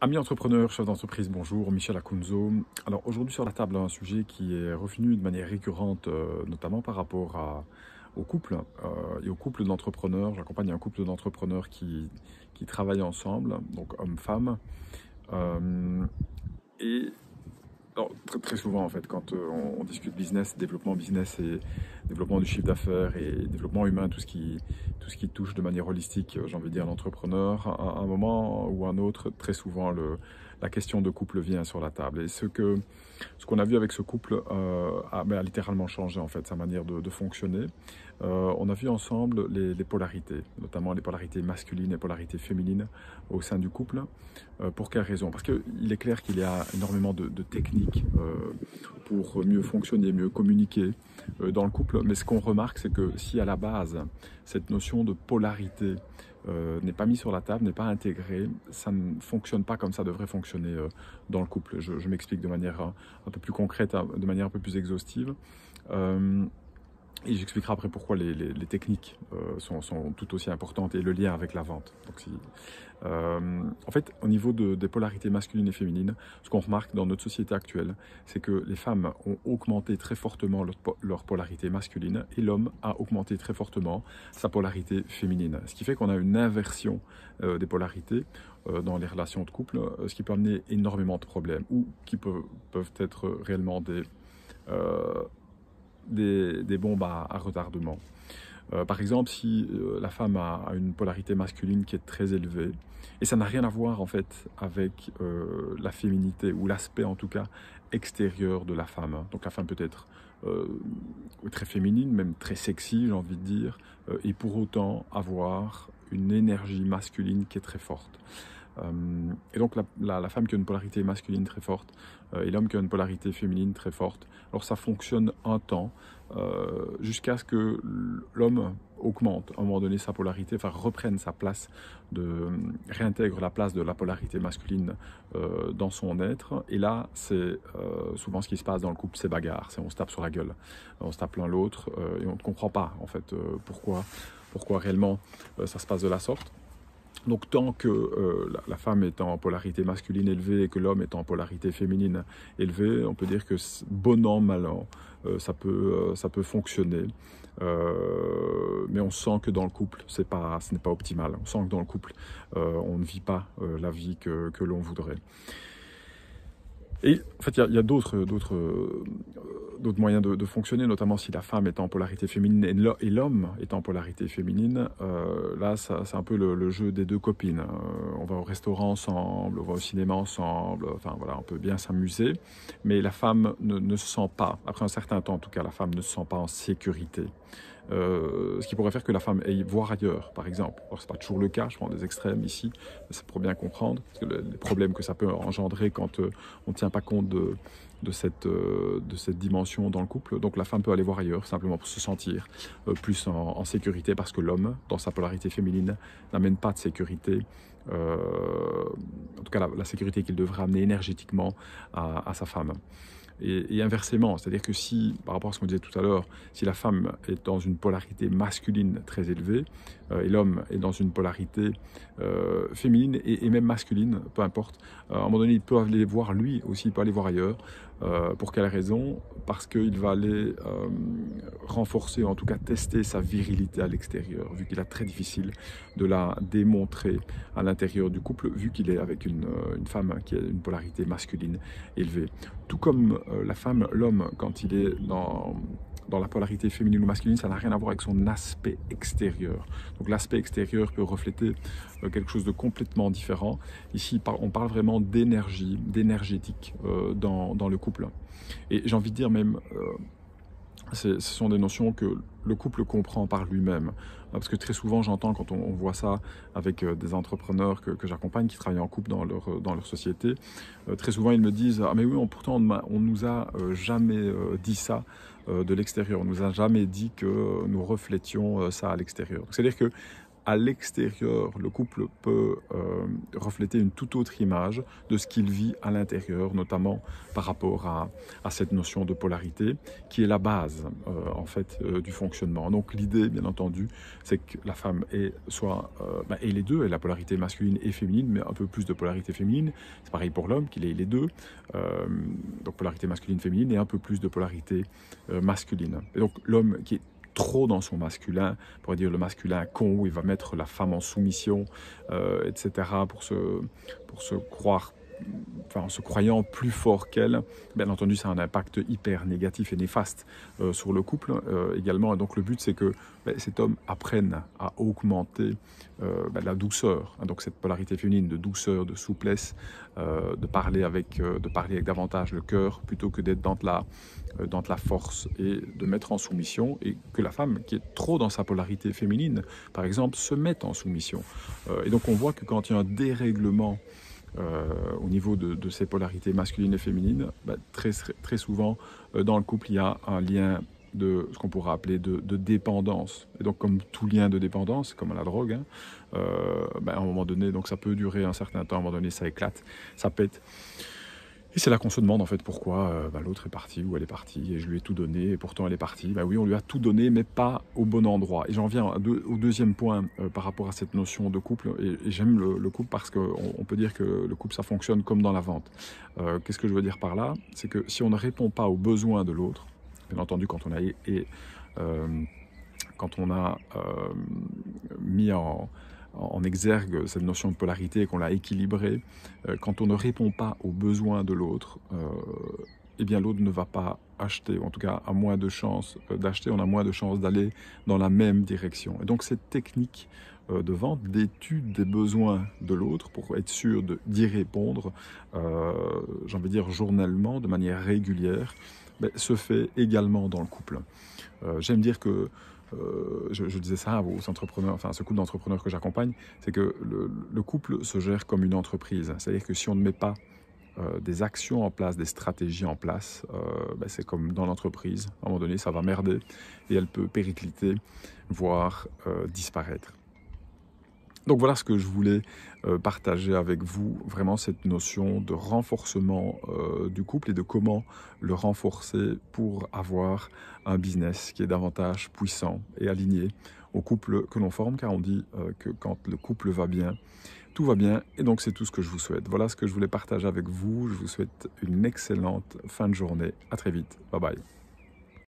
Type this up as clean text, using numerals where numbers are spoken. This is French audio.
Amis entrepreneurs, chefs d'entreprise, bonjour, Michel Akunzo. Alors aujourd'hui sur la table, un sujet qui est revenu de manière récurrente, notamment par rapport au couple et au couple d'entrepreneurs. J'accompagne un couple d'entrepreneurs qui travaillent ensemble, donc homme-femme. Euh, et alors, très souvent en fait, quand on discute business et développement du chiffre d'affaires et développement humain, tout ce qui touche de manière holistique, j'ai envie de dire l'entrepreneur, à un moment ou un autre, très souvent la question de couple vient sur la table. Et ce qu'on a vu avec ce couple a littéralement changé en fait sa manière de fonctionner. On a vu ensemble les polarités, notamment les polarités masculines et polarités féminines au sein du couple. Pour quelle raison? Parce qu'il est clair qu'il y a énormément de techniques pour mieux fonctionner, mieux communiquer dans le couple. Mais ce qu'on remarque, c'est que si à la base, cette notion de polarité n'est pas mise sur la table, n'est pas intégrée, ça ne fonctionne pas comme ça devrait fonctionner dans le couple. Je m'explique de manière un peu plus concrète, de manière un peu plus exhaustive. Et j'expliquerai après pourquoi les techniques sont tout aussi importantes et le lien avec la vente. Donc, en fait, au niveau des polarités masculines et féminines, ce qu'on remarque dans notre société actuelle, c'est que les femmes ont augmenté très fortement leur polarité masculine et l'homme a augmenté très fortement sa polarité féminine. Ce qui fait qu'on a une inversion des polarités dans les relations de couple, ce qui peut amener énormément de problèmes ou qui peuvent être réellement des bombes à retardement. Par exemple, si la femme a une polarité masculine qui est très élevée, et ça n'a rien à voir en fait avec la féminité ou l'aspect en tout cas extérieur de la femme. Donc la femme peut être très féminine, même très sexy, j'ai envie de dire, et pour autant avoir une énergie masculine qui est très forte. Et donc la femme qui a une polarité masculine très forte et l'homme qui a une polarité féminine très forte, alors ça fonctionne un temps jusqu'à ce que l'homme augmente à un moment donné sa polarité, enfin reprenne sa place, réintègre la place de la polarité masculine dans son être. Et là, c'est souvent ce qui se passe dans le couple, c'est bagarre, on se tape sur la gueule, on se tape l'un l'autre et on ne comprend pas en fait pourquoi réellement ça se passe de la sorte. Donc tant que la femme est en polarité masculine élevée et que l'homme est en polarité féminine élevée, on peut dire que bon an, mal an, ça peut fonctionner. Mais on sent que dans le couple, ce n'est pas optimal. On sent que dans le couple, on ne vit pas la vie que l'on voudrait. Et en fait, il y a d'autres moyens de fonctionner, notamment si la femme est en polarité féminine et l'homme est en polarité féminine. Là, c'est un peu le jeu des deux copines. On va au restaurant ensemble, on va au cinéma ensemble, enfin voilà, on peut bien s'amuser. Mais la femme ne se sent pas, après un certain temps en tout cas, la femme ne se sent pas en sécurité. Ce qui pourrait faire que la femme aille voir ailleurs, par exemple. Alors, c'est pas toujours le cas, je prends des extrêmes ici, mais c'est pour bien comprendre, parce que les problèmes que ça peut engendrer quand on ne tient pas compte de cette dimension dans le couple. Donc la femme peut aller voir ailleurs, simplement pour se sentir plus en sécurité, parce que l'homme, dans sa polarité féminine, n'amène pas de sécurité, en tout cas la sécurité qu'il devrait amener énergétiquement à sa femme. Et inversement, c'est-à-dire que si, par rapport à ce qu'on disait tout à l'heure, si la femme est dans une polarité masculine très élevée et l'homme est dans une polarité féminine et même masculine, peu importe, à un moment donné, il peut aller voir lui aussi, il peut aller voir ailleurs. Pour quelle raison? Parce qu'il va aller renforcer, en tout cas tester sa virilité à l'extérieur, vu qu'il est très difficile de la démontrer à l'intérieur du couple, vu qu'il est avec une femme qui a une polarité masculine élevée. Tout comme la femme, l'homme, quand il est dans la polarité féminine ou masculine, ça n'a rien à voir avec son aspect extérieur. Donc l'aspect extérieur peut refléter quelque chose de complètement différent. Ici, on parle vraiment d'énergie, d'énergétique dans le couple. Et j'ai envie de dire même, ce sont des notions que le couple comprend par lui-même. Parce que très souvent, j'entends quand on voit ça avec des entrepreneurs que j'accompagne qui travaillent en couple dans leur société, très souvent ils me disent « Ah mais oui, pourtant on nous a jamais dit ça de l'extérieur, on nous a jamais dit que nous reflétions ça à l'extérieur. » C'est-à-dire que à l'extérieur, le couple peut refléter une toute autre image de ce qu'il vit à l'intérieur, notamment par rapport à cette notion de polarité qui est la base en fait du fonctionnement. Donc l'idée, bien entendu, c'est que la femme ait ait les deux, ait la polarité masculine et féminine, mais un peu plus de polarité féminine. C'est pareil pour l'homme, qu'il ait les deux, donc polarité masculine-féminine et un peu plus de polarité masculine. Et donc l'homme qui est trop dans son masculin, on pourrait dire le masculin con, où il va mettre la femme en soumission, etc., pour se croire, enfin, en se croyant plus fort qu'elle. Bien entendu, ça a un impact hyper négatif et néfaste sur le couple également. Et donc le but, c'est que cet homme apprenne à augmenter la douceur, hein, donc cette polarité féminine de douceur, de souplesse, de parler avec davantage le cœur, plutôt que d'être dans de la force et de mettre en soumission, et que la femme qui est trop dans sa polarité féminine, par exemple, se mette en soumission. Et donc on voit que quand il y a un dérèglement au niveau de ces polarités masculines et féminines, très souvent dans le couple, il y a un lien de ce qu'on pourrait appeler de dépendance. Et donc, comme tout lien de dépendance, comme à la drogue, hein, à un moment donné, donc ça peut durer un certain temps, à un moment donné, ça éclate, ça pète. Et c'est là qu'on se demande en fait pourquoi l'autre est parti ou elle est partie et je lui ai tout donné et pourtant elle est partie. Oui, on lui a tout donné mais pas au bon endroit. Et j'en viens au deuxième point par rapport à cette notion de couple. Et j'aime le couple parce qu'on peut dire que le couple ça fonctionne comme dans la vente. Qu'est-ce que je veux dire par là? C'est que si on ne répond pas aux besoins de l'autre, bien entendu quand on a mis en exergue cette notion de polarité et qu'on l'a équilibrée, quand on ne répond pas aux besoins de l'autre, eh bien l'autre ne va pas acheter, ou en tout cas a moins de chances d'acheter, on a moins de chances d'aller dans la même direction. Et donc cette technique de vente, d'étude des besoins de l'autre pour être sûr d'y répondre, j'ai envie de dire journellement, de manière régulière, se fait également dans le couple. J'aime dire que je disais ça aux entrepreneurs, enfin à ce couple d'entrepreneurs que j'accompagne, c'est que le couple se gère comme une entreprise. C'est-à-dire que si on ne met pas des actions en place, des stratégies en place, c'est comme dans l'entreprise. À un moment donné, ça va merder et elle peut péricliter, voire disparaître. Donc voilà ce que je voulais partager avec vous, vraiment cette notion de renforcement du couple et de comment le renforcer pour avoir un business qui est davantage puissant et aligné au couple que l'on forme, car on dit que quand le couple va bien, tout va bien, et donc c'est tout ce que je vous souhaite. Voilà ce que je voulais partager avec vous, je vous souhaite une excellente fin de journée, à très vite, bye bye.